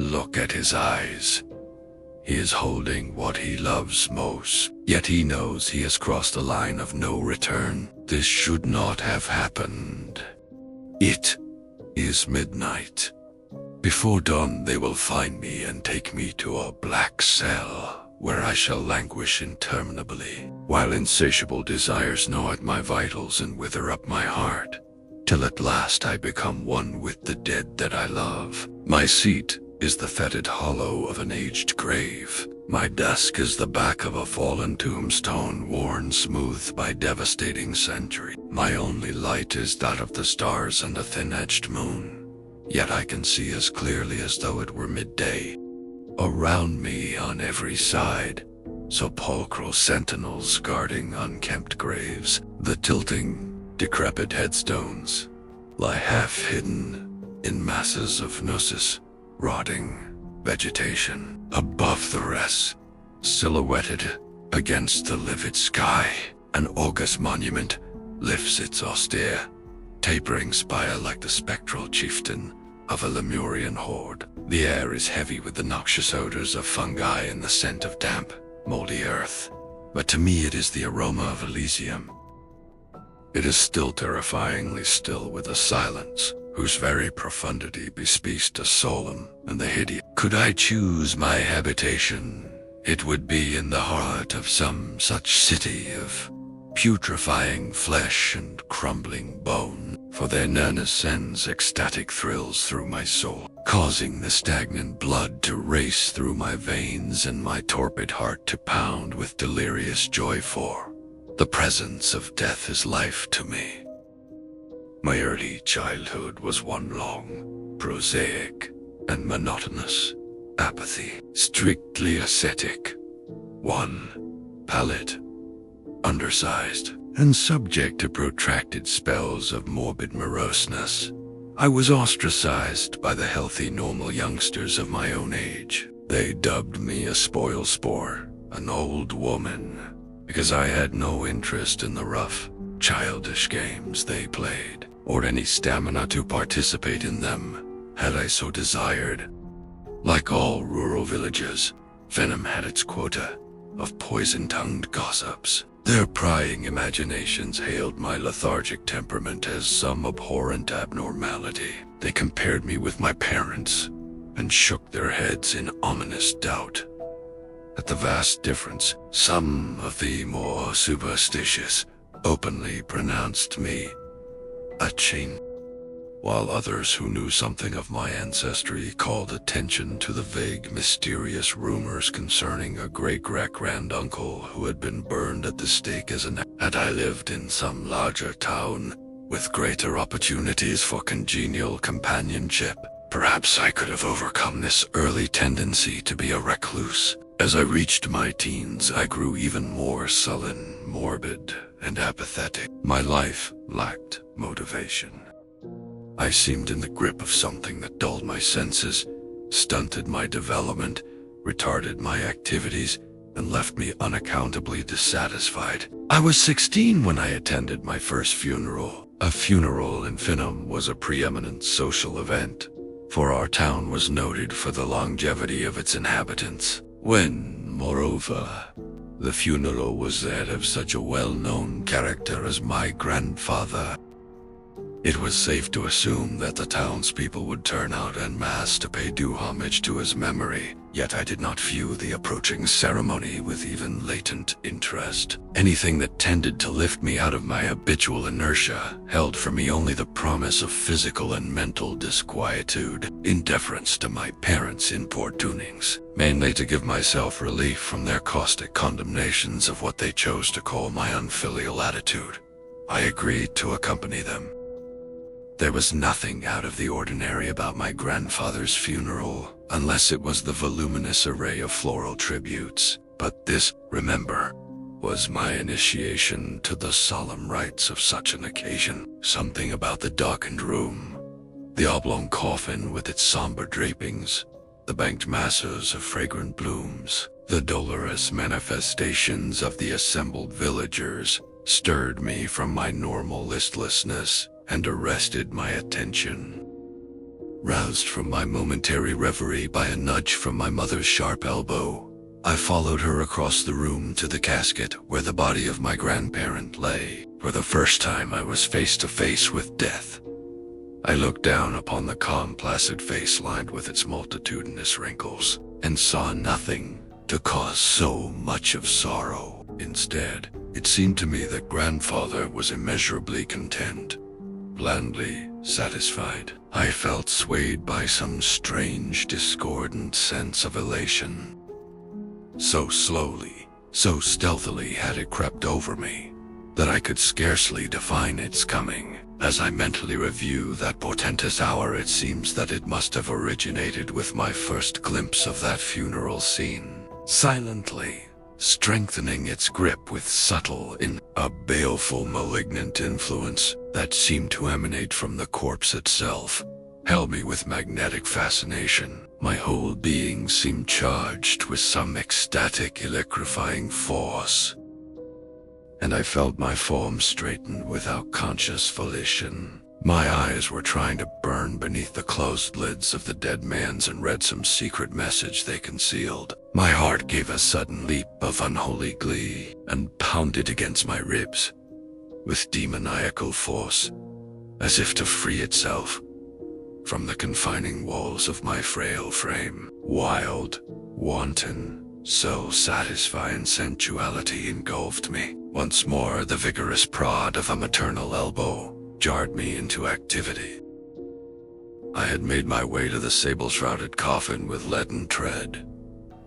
look at his eyes. He is holding what he loves most, yet he knows he has crossed a line of no return. This should not have happened. It is midnight. Before dawn they will find me and take me to a black cell, where I shall languish interminably, while insatiable desires gnaw at my vitals and wither up my heart, till at last I become one with the dead that I love. My seat is the fetid hollow of an aged grave. My desk is the back of a fallen tombstone worn smooth by devastating century. My only light is that of the stars and a thin-edged moon, yet I can see as clearly as though it were midday. Around me on every side, sepulchral sentinels guarding unkempt graves. The tilting, decrepit headstones lie half-hidden in masses of gnosis, rotting vegetation. Above the rest, silhouetted against the livid sky, an august monument lifts its austere, tapering spire like the spectral chieftain of a Lemurian horde. The air is heavy with the noxious odors of fungi and the scent of damp, moldy earth, but to me it is the aroma of Elysium. It is still terrifyingly still with a silence whose very profundity bespeaks the solemn and the hideous. Could I choose my habitation, it would be in the heart of some such city of putrefying flesh and crumbling bone, for their nearness sends ecstatic thrills through my soul, causing the stagnant blood to race through my veins and my torpid heart to pound with delirious joy, for the presence of death is life to me. My early childhood was one long, prosaic, and monotonous apathy, strictly ascetic. One, pallid, undersized, and subject to protracted spells of morbid moroseness. I was ostracized by the healthy, normal youngsters of my own age. They dubbed me a spoil sport, an old woman, because I had no interest in the rough, childish games they played, or any stamina to participate in them, had I so desired. Like all rural villages, Venom had its quota of poison-tongued gossips. Their prying imaginations hailed my lethargic temperament as some abhorrent abnormality. They compared me with my parents and shook their heads in ominous doubt at the vast difference. Some of the more superstitious openly pronounced me a chain, while others who knew something of my ancestry called attention to the vague, mysterious rumors concerning a great-great-granduncle who had been burned at the stake as an. Had I lived in some larger town with greater opportunities for congenial companionship, perhaps I could have overcome this early tendency to be a recluse. As I reached my teens, I grew even more sullen, morbid, and apathetic. My life lacked motivation. I seemed in the grip of something that dulled my senses, stunted my development, retarded my activities, and left me unaccountably dissatisfied. I was 16 when I attended my first funeral. A funeral in Finham was a preeminent social event, for our town was noted for the longevity of its inhabitants. When, moreover, the funeral was that of such a well-known character as my grandfather, it was safe to assume that the townspeople would turn out en masse to pay due homage to his memory. Yet I did not view the approaching ceremony with even latent interest. Anything that tended to lift me out of my habitual inertia held for me only the promise of physical and mental disquietude, in deference to my parents' importunings, mainly to give myself relief from their caustic condemnations of what they chose to call my unfilial attitude. I agreed to accompany them. There was nothing out of the ordinary about my grandfather's funeral, unless it was the voluminous array of floral tributes. But this, remember, was my initiation to the solemn rites of such an occasion. Something about the darkened room, the oblong coffin with its somber drapings, the banked masses of fragrant blooms, the dolorous manifestations of the assembled villagers, stirred me from my normal listlessness and arrested my attention. Roused from my momentary reverie by a nudge from my mother's sharp elbow, I followed her across the room to the casket where the body of my grandparent lay. For the first time, I was face to face with death. I looked down upon the calm, placid face lined with its multitudinous wrinkles, and saw nothing to cause so much of sorrow. Instead, it seemed to me that grandfather was immeasurably content, blandly satisfied. I felt swayed by some strange, discordant sense of elation. So slowly, so stealthily had it crept over me, that I could scarcely define its coming. As I mentally review that portentous hour, it seems that it must have originated with my first glimpse of that funeral scene, silently strengthening its grip with subtle, a baleful, malignant influence that seemed to emanate from the corpse itself, held me with magnetic fascination. My whole being seemed charged with some ecstatic, electrifying force, and I felt my form straighten without conscious volition. My eyes were trying to burn beneath the closed lids of the dead man's and read some secret message they concealed. My heart gave a sudden leap of unholy glee and pounded against my ribs with demoniacal force, as if to free itself from the confining walls of my frail frame. Wild, wanton, soul-satisfying sensuality engulfed me. Once more, the vigorous prod of a maternal elbow jarred me into activity. I had made my way to the sable-shrouded coffin with leaden tread.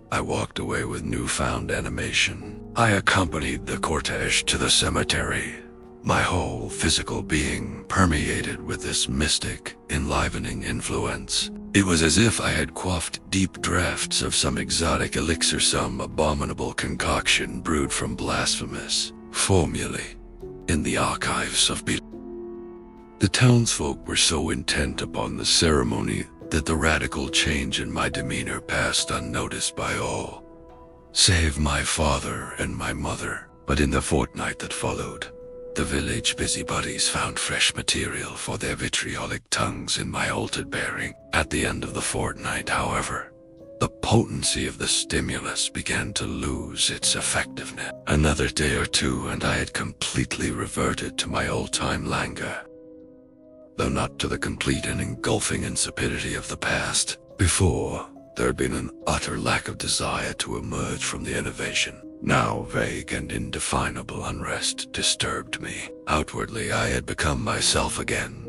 I walked away with newfound animation. I accompanied the cortege to the cemetery, my whole physical being permeated with this mystic, enlivening influence. It was as if I had quaffed deep draughts of some exotic elixir, some abominable concoction brewed from blasphemous formulae in the archives of The townsfolk were so intent upon the ceremony that the radical change in my demeanor passed unnoticed by all, save my father and my mother. But in the fortnight that followed, the village busybodies found fresh material for their vitriolic tongues in my altered bearing. At the end of the fortnight, however, the potency of the stimulus began to lose its effectiveness. Another day or two, and I had completely reverted to my old-time languor, though not to the complete and engulfing insipidity of the past. Before, there had been an utter lack of desire to emerge from the innovation. Now vague and indefinable unrest disturbed me. Outwardly, I had become myself again,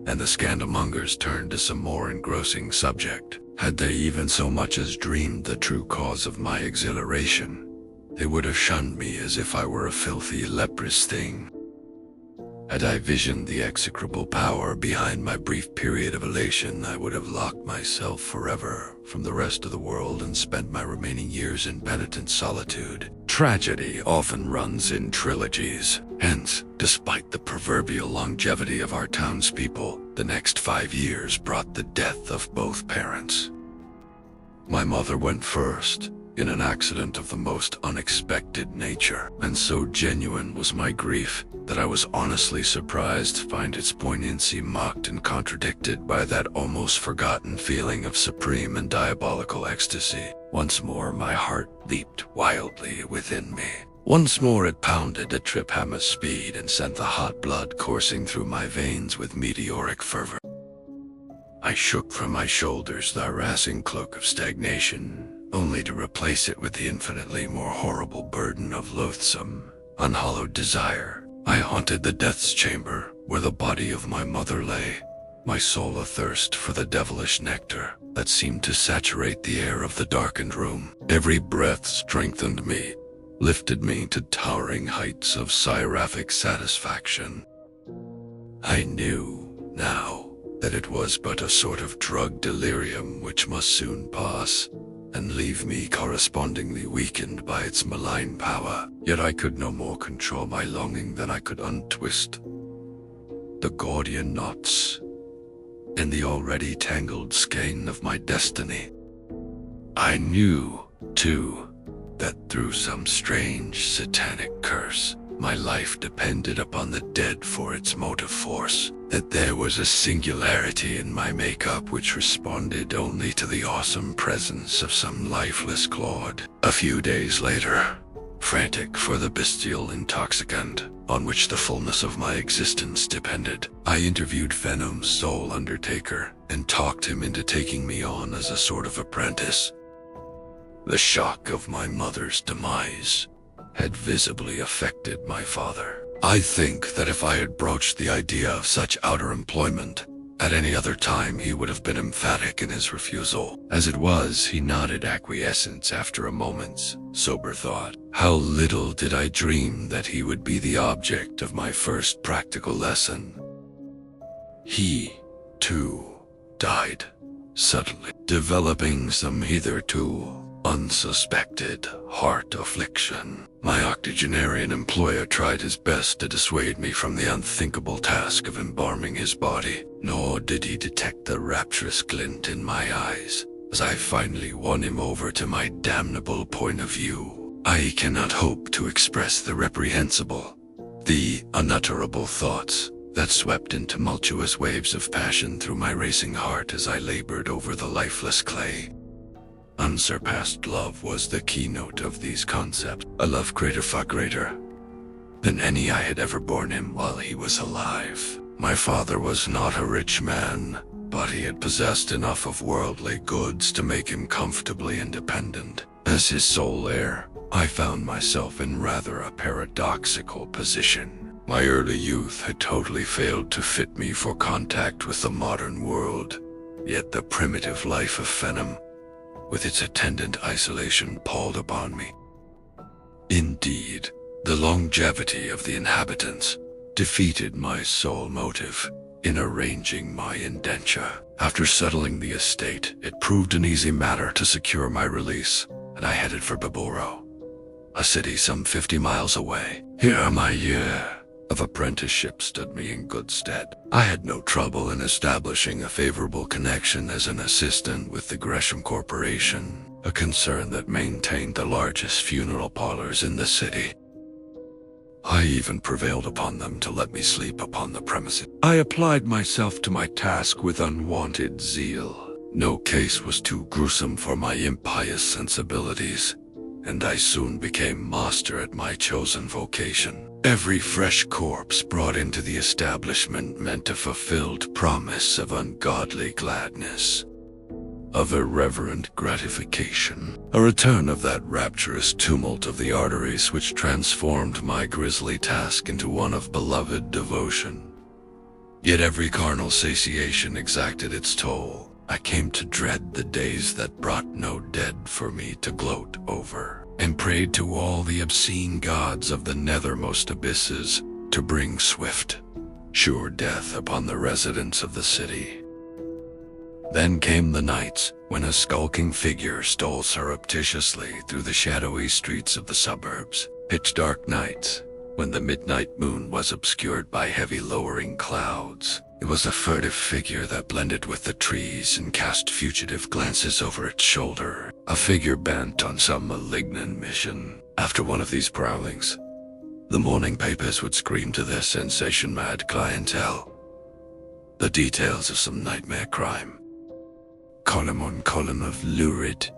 and the scandalmongers turned to some more engrossing subject. Had they even so much as dreamed the true cause of my exhilaration, they would have shunned me as if I were a filthy, leprous thing. Had I visioned the execrable power behind my brief period of elation, I would have locked myself forever from the rest of the world and spent my remaining years in penitent solitude. Tragedy often runs in trilogies. Hence, despite the proverbial longevity of our townspeople, the next 5 years brought the death of both parents. My mother went first, in an accident of the most unexpected nature, and so genuine was my grief that I was honestly surprised to find its poignancy mocked and contradicted by that almost forgotten feeling of supreme and diabolical ecstasy. Once more my heart leaped wildly within me. Once more it pounded at trip hammer speed and sent the hot blood coursing through my veins with meteoric fervor. I shook from my shoulders the harassing cloak of stagnation, only to replace it with the infinitely more horrible burden of loathsome, unhallowed desire. I haunted the death's chamber where the body of my mother lay, my soul athirst for the devilish nectar that seemed to saturate the air of the darkened room. Every breath strengthened me, lifted me to towering heights of seraphic satisfaction. I knew now that it was but a sort of drug delirium which must soon pass and leave me correspondingly weakened by its malign power. Yet I could no more control my longing than I could untwist the Gordian knots in the already tangled skein of my destiny. I knew, too, that through some strange satanic curse, my life depended upon the dead for its motive force, that there was a singularity in my makeup which responded only to the awesome presence of some lifeless clod. A few days later, frantic for the bestial intoxicant on which the fullness of my existence depended, I interviewed Venom's sole undertaker and talked him into taking me on as a sort of apprentice. The shock of my mother's demise had visibly affected my father. I think that if I had broached the idea of such outer employment at any other time, he would have been emphatic in his refusal. As it was, he nodded acquiescence after a moment's sober thought. How little did I dream that he would be the object of my first practical lesson. He, too, died suddenly, developing some hitherto unsuspected heart affliction. My octogenarian employer tried his best to dissuade me from the unthinkable task of embalming his body, nor did he detect the rapturous glint in my eyes as I finally won him over to my damnable point of view. I cannot hope to express the reprehensible, the unutterable thoughts that swept in tumultuous waves of passion through my racing heart as I labored over the lifeless clay. Unsurpassed love was the keynote of these concepts, a love greater, far greater than any I had ever borne him while he was alive. My father was not a rich man, but he had possessed enough of worldly goods to make him comfortably independent. As his sole heir, I found myself in rather a paradoxical position. My early youth had totally failed to fit me for contact with the modern world, yet the primitive life of Venom, with its attendant isolation, palled upon me. Indeed, the longevity of the inhabitants defeated my sole motive in arranging my indenture. After settling the estate, it proved an easy matter to secure my release, and I headed for Baburo, a city some 50 miles away. Here my year of apprenticeship stood me in good stead. I had no trouble in establishing a favorable connection as an assistant with the Gresham Corporation, a concern that maintained the largest funeral parlors in the city. I even prevailed upon them to let me sleep upon the premises. I applied myself to my task with unwonted zeal. No case was too gruesome for my impious sensibilities, and I soon became master at my chosen vocation. Every fresh corpse brought into the establishment meant a fulfilled promise of ungodly gladness, of irreverent gratification, a return of that rapturous tumult of the arteries which transformed my grisly task into one of beloved devotion. Yet every carnal satiation exacted its toll. I came to dread the days that brought no dead for me to gloat over, and prayed to all the obscene gods of the nethermost abysses to bring swift, sure death upon the residents of the city. Then came the nights when a skulking figure stole surreptitiously through the shadowy streets of the suburbs, pitch-dark nights when the midnight moon was obscured by heavy lowering clouds. It was a furtive figure that blended with the trees and cast fugitive glances over its shoulder, a figure bent on some malignant mission. After one of these prowlings, the morning papers would scream to their sensation-mad clientele the details of some nightmare crime. Column on column of lurid,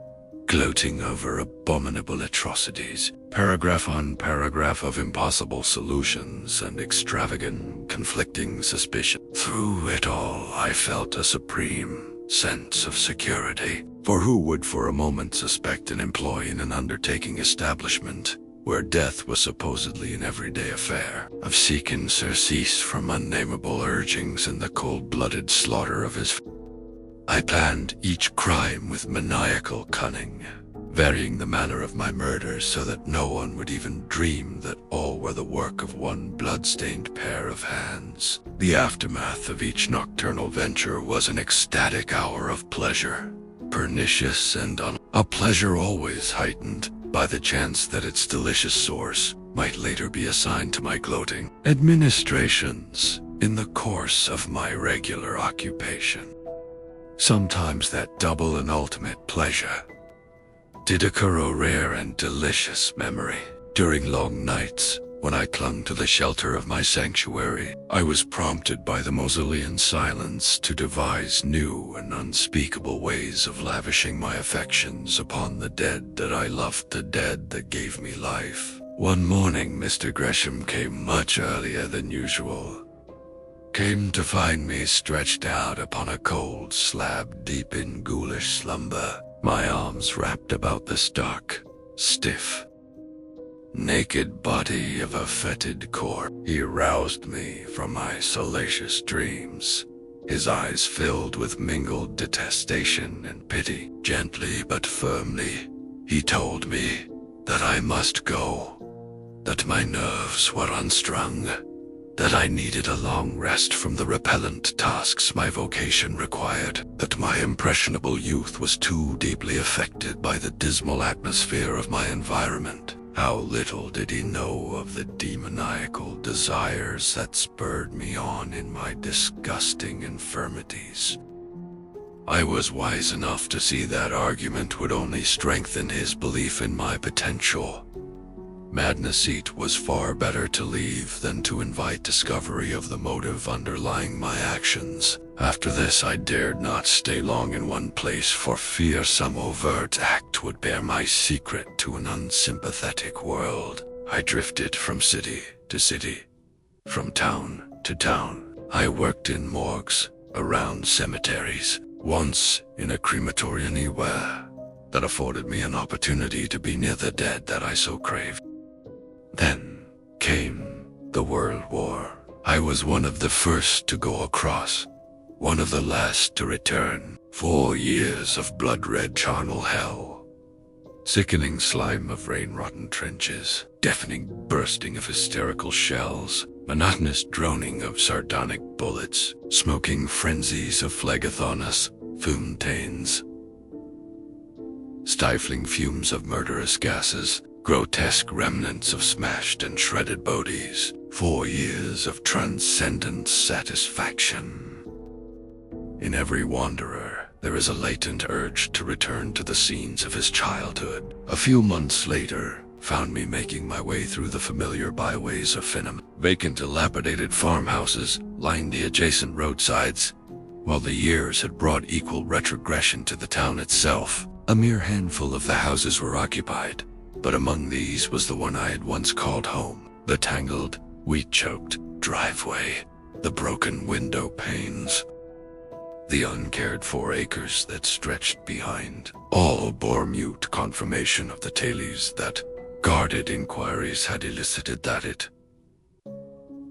gloating over abominable atrocities, paragraph on paragraph of impossible solutions and extravagant, conflicting suspicion. Through it all, I felt a supreme sense of security. For who would for a moment suspect an employee in an undertaking establishment where death was supposedly an everyday affair, of seeking surcease from unnameable urgings and the cold-blooded slaughter of his I planned each crime with maniacal cunning, varying the manner of my murders so that no one would even dream that all were the work of one blood-stained pair of hands. The aftermath of each nocturnal venture was an ecstatic hour of pleasure, pernicious and a pleasure always heightened by the chance that its delicious source might later be assigned to my gloating administrations in the course of my regular occupation. Sometimes that double and ultimate pleasure did occur, a rare and delicious memory. During long nights, When I clung to the shelter of my sanctuary, I was prompted by the mausolean silence to devise new and unspeakable ways of lavishing my affections upon the dead that I loved, the dead that gave me life. One morning, Mr. Gresham came much earlier than usual. Came to find me stretched out upon a cold slab deep in ghoulish slumber, my arms wrapped about the stark, stiff, naked body of a fetid corpse. He aroused me from my salacious dreams, his eyes filled with mingled detestation and pity. Gently but firmly, he told me that I must go, that my nerves were unstrung, that I needed a long rest from the repellent tasks my vocation required, that my impressionable youth was too deeply affected by the dismal atmosphere of my environment. How little did he know of the demoniacal desires that spurred me on in my disgusting infirmities. I was wise enough to see that argument would only strengthen his belief in my potential. Madness it was far better to leave than to invite discovery of the motive underlying my actions. After this, I dared not stay long in one place for fear some overt act would bear my secret to an unsympathetic world. I drifted from city to city, from town to town. I worked in morgues, around cemeteries, once in a crematorium anywhere that afforded me an opportunity to be near the dead that I so craved. Then came the World War. I was one of the first to go across, one of the last to return. 4 years of blood-red charnel hell, sickening slime of rain-rotten trenches, deafening bursting of hysterical shells, monotonous droning of sardonic bullets, smoking frenzies of phlegethonous fontaines, stifling fumes of murderous gases, grotesque remnants of smashed and shredded bodies. 4 years of transcendent satisfaction. In every wanderer, there is a latent urge to return to the scenes of his childhood. A few months later, found me making my way through the familiar byways of Finham. Vacant, dilapidated farmhouses lined the adjacent roadsides, while the years had brought equal retrogression to the town itself. A mere handful of the houses were occupied, but among these was the one I had once called home. The tangled, weed-choked driveway, the broken window panes, the uncared-for acres that stretched behind, all bore mute confirmation of the tales that guarded inquiries had elicited that it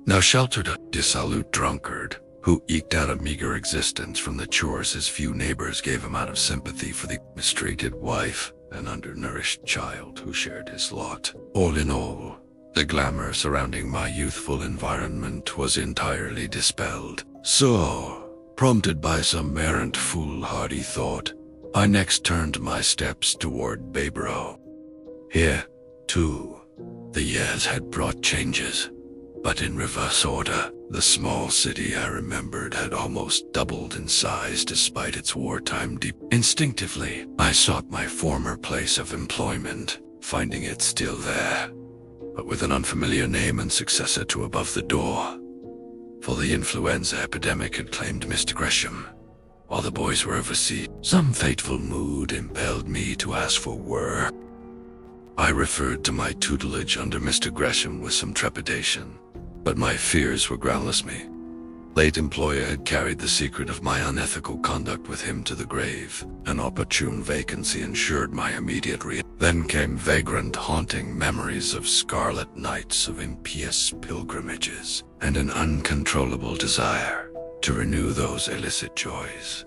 now sheltered a dissolute drunkard who eked out a meager existence from the chores his few neighbors gave him out of sympathy for the mistreated wife and undernourished child who shared his lot. All in all, the glamour surrounding my youthful environment was entirely dispelled. So, prompted by some errant foolhardy thought, I next turned my steps toward Bayborough. Here, too, the years had brought changes, but in reverse order. The small city I remembered had almost doubled in size despite its wartime deep. Instinctively, I sought my former place of employment, finding it still there, but with an unfamiliar name and successor to above the door. For the influenza epidemic had claimed Mr. Gresham, while the boys were overseas. Some fateful mood impelled me to ask for work. I referred to my tutelage under Mr. Gresham with some trepidation, but my fears were groundless. Me late employer had carried the secret of my unethical conduct with him to the grave. An opportune vacancy ensured my immediate Then came vagrant, haunting memories of scarlet nights of impious pilgrimages, and an uncontrollable desire to renew those illicit joys.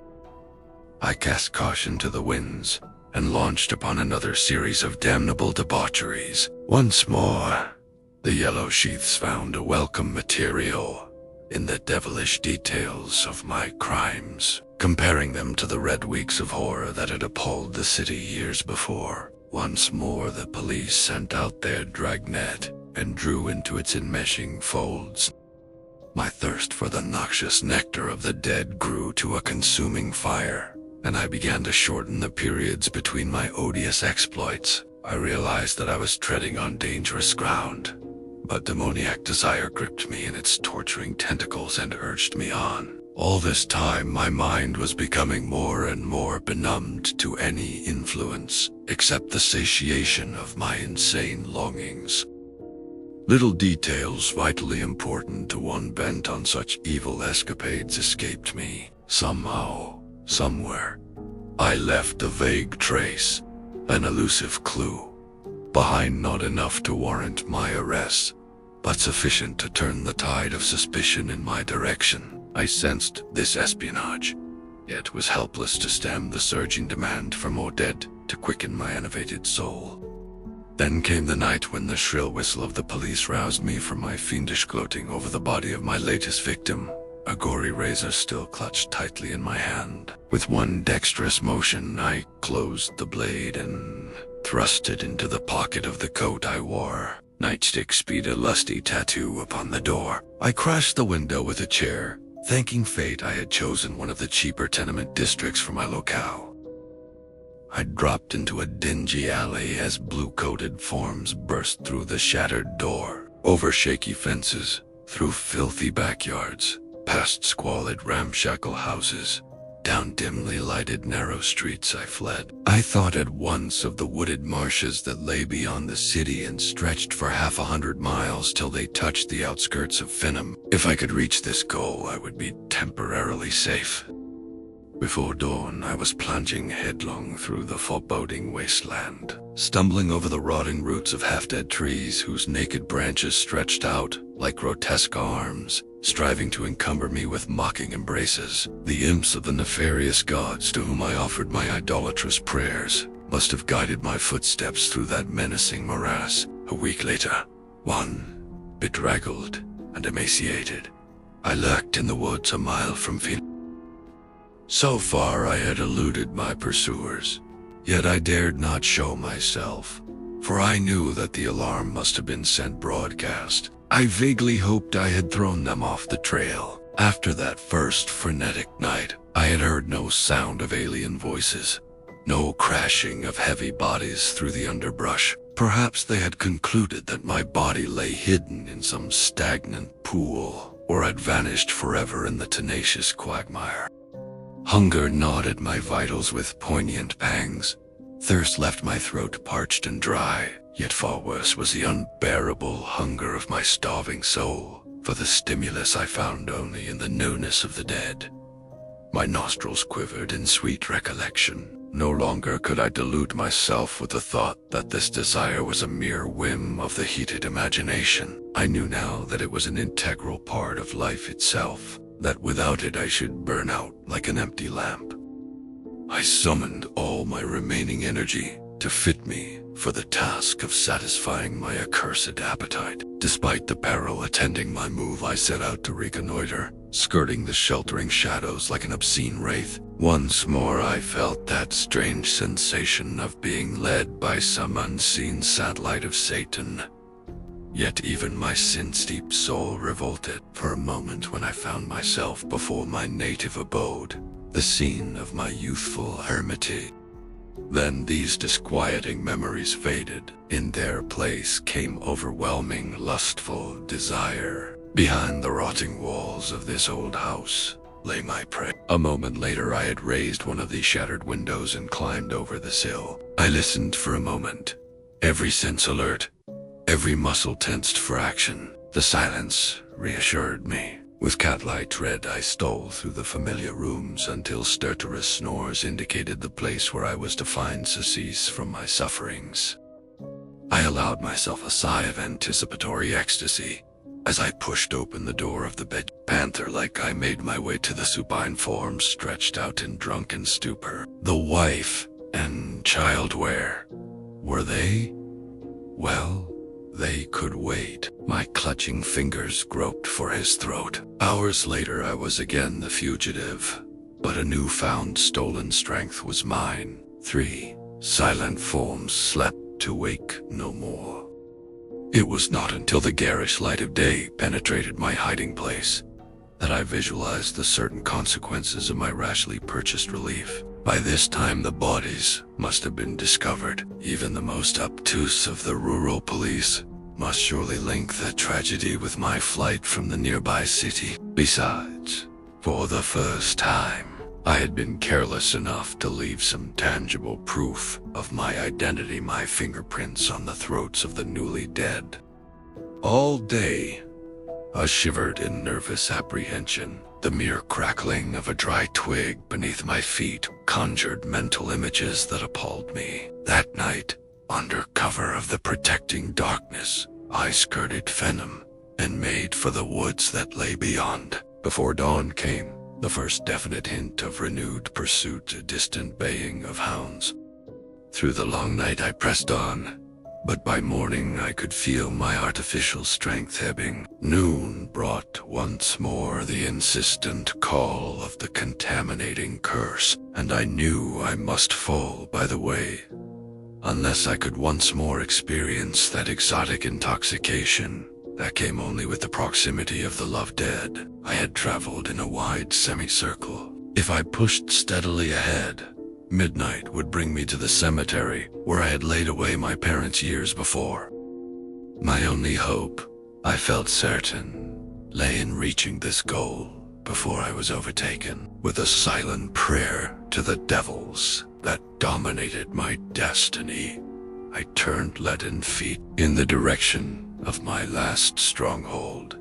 I cast caution to the winds and launched upon another series of damnable debaucheries. Once more, the yellow sheaths found a welcome material in the devilish details of my crimes, comparing them to the red weeks of horror that had appalled the city years before. Once more the police sent out their dragnet and drew into its enmeshing folds. My thirst for the noxious nectar of the dead grew to a consuming fire, and I began to shorten the periods between my odious exploits. I realized that I was treading on dangerous ground, but demoniac desire gripped me in its torturing tentacles and urged me on. All this time, my mind was becoming more and more benumbed to any influence, except the satiation of my insane longings. Little details vitally important to one bent on such evil escapades escaped me. Somehow, somewhere, I left a vague trace, an elusive clue, behind, not enough to warrant my arrest, but sufficient to turn the tide of suspicion in my direction. I sensed this espionage, yet was helpless to stem the surging demand for more dead to quicken my enervated soul. Then came the night when the shrill whistle of the police roused me from my fiendish gloating over the body of my latest victim, a gory razor still clutched tightly in my hand. With one dexterous motion, I closed the blade and thrust it into the pocket of the coat I wore. Nightstick speed a lusty tattoo upon the door. I crashed the window with a chair, thanking fate I had chosen one of the cheaper tenement districts for my locale. I dropped into a dingy alley as blue-coated forms burst through the shattered door, over shaky fences, through filthy backyards, past squalid ramshackle houses. Down dimly lighted narrow streets I fled. I thought at once of the wooded marshes that lay beyond the city and stretched for 100 miles till they touched the outskirts of Finham. If I could reach this goal, I would be temporarily safe. Before dawn, I was plunging headlong through the foreboding wasteland, stumbling over the rotting roots of half-dead trees whose naked branches stretched out like grotesque arms, striving to encumber me with mocking embraces. The imps of the nefarious gods to whom I offered my idolatrous prayers must have guided my footsteps through that menacing morass. A week later, bedraggled and emaciated, I lurked in the woods a mile from Finham. So far I had eluded my pursuers, yet I dared not show myself, for I knew that the alarm must have been sent broadcast. I vaguely hoped I had thrown them off the trail. After that first frenetic night, I had heard no sound of alien voices, no crashing of heavy bodies through the underbrush. Perhaps they had concluded that my body lay hidden in some stagnant pool, or had vanished forever in the tenacious quagmire. Hunger gnawed at my vitals with poignant pangs. Thirst left my throat parched and dry, yet far worse was the unbearable hunger of my starving soul for the stimulus I found only in the newness of the dead. My nostrils quivered in sweet recollection. No longer could I delude myself with the thought that this desire was a mere whim of the heated imagination. I knew now that it was an integral part of life itself, that without it I should burn out like an empty lamp. I summoned all my remaining energy to fit me for the task of satisfying my accursed appetite. Despite the peril attending my move, I set out to reconnoiter, skirting the sheltering shadows like an obscene wraith. Once more I felt that strange sensation of being led by some unseen satellite of Satan. Yet even my sin-steeped soul revolted for a moment when I found myself before my native abode, the scene of my youthful hermitage. Then these disquieting memories faded. In their place came overwhelming, lustful desire. Behind the rotting walls of this old house lay my prey. A moment later, I had raised one of the shattered windows and climbed over the sill. I listened for a moment, every sense alert, every muscle tensed for action. The silence reassured me. With cat-like tread, I stole through the familiar rooms until stertorous snores indicated the place where I was to find surcease from my sufferings. I allowed myself a sigh of anticipatory ecstasy as I pushed open the door of the bed. Panther-like, I made my way to the supine forms stretched out in drunken stupor. The wife and child where? Were they? Well, they could wait. My clutching fingers groped for his throat. Hours later, I was again the fugitive, but a newfound stolen strength was mine. 3 silent forms slept to wake no more. It was not until the garish light of day penetrated my hiding place that I visualized the certain consequences of my rashly purchased relief. By this time, the bodies must have been discovered. Even the most obtuse of the rural police must surely link that tragedy with my flight from the nearby city. Besides, for the first time, I had been careless enough to leave some tangible proof of my identity, my fingerprints on the throats of the newly dead. All day, I shivered in nervous apprehension. The mere crackling of a dry twig beneath my feet conjured mental images that appalled me. That night, under cover of the protecting darkness, I skirted Venom and made for the woods that lay beyond. Before dawn came, the first definite hint of renewed pursuit, a distant baying of hounds. Through the long night I pressed on, but by morning I could feel my artificial strength ebbing. Noon brought once more the insistent call of the contaminating curse, and I knew I must fall by the way, unless I could once more experience that exotic intoxication that came only with the proximity of the loved dead. I had traveled in a wide semicircle. If I pushed steadily ahead, midnight would bring me to the cemetery where I had laid away my parents years before. My only hope, I felt certain, lay in reaching this goal before I was overtaken. With a silent prayer to the devils that dominated my destiny, I turned leaden feet in the direction of my last stronghold.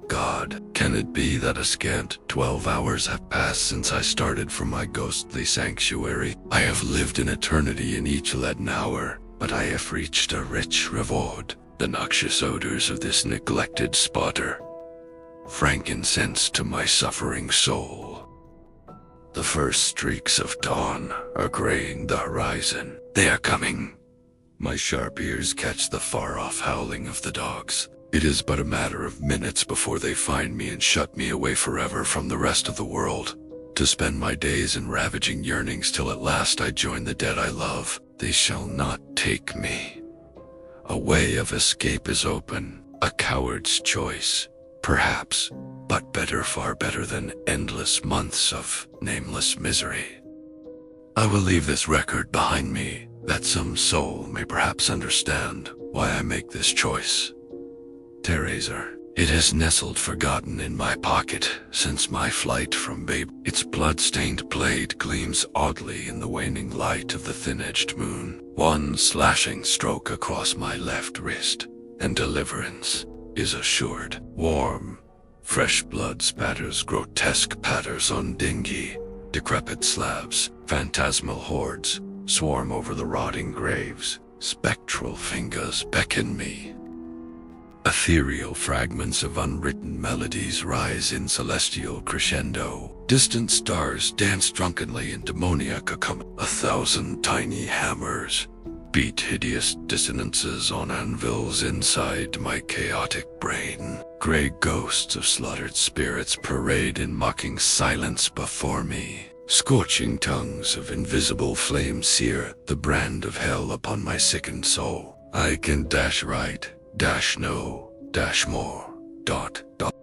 God, can it be that a scant 12 hours have passed since I started from my ghostly sanctuary? I have lived an eternity in each leaden hour, but I have reached a rich reward. The noxious odors of this neglected spotter, frankincense to my suffering soul. The first streaks of dawn are graying the horizon. They are coming. My sharp ears catch the far-off howling of the dogs. It is but a matter of minutes before they find me and shut me away forever from the rest of the world, to spend my days in ravaging yearnings till at last I join the dead I love. They shall not take me. A way of escape is open, a coward's choice, perhaps, but better, far better than endless months of nameless misery. I will leave this record behind me, that some soul may perhaps understand why I make this choice. Terrazer. It has nestled forgotten in my pocket since my flight from Babe. Its blood-stained blade gleams oddly in the waning light of the thin-edged moon. One slashing stroke across my left wrist, and deliverance is assured. Warm, fresh blood spatters grotesque patterns on dingy, decrepit slabs. Phantasmal hordes swarm over the rotting graves. Spectral fingers beckon me. Ethereal fragments of unwritten melodies rise in celestial crescendo. Distant stars dance drunkenly in demoniac accompaniment. 1,000 tiny hammers beat hideous dissonances on anvils inside my chaotic brain. Gray ghosts of slaughtered spirits parade in mocking silence before me. Scorching tongues of invisible flame sear the brand of hell upon my sickened soul. I can dash right, dash no, dash more, dot, dot.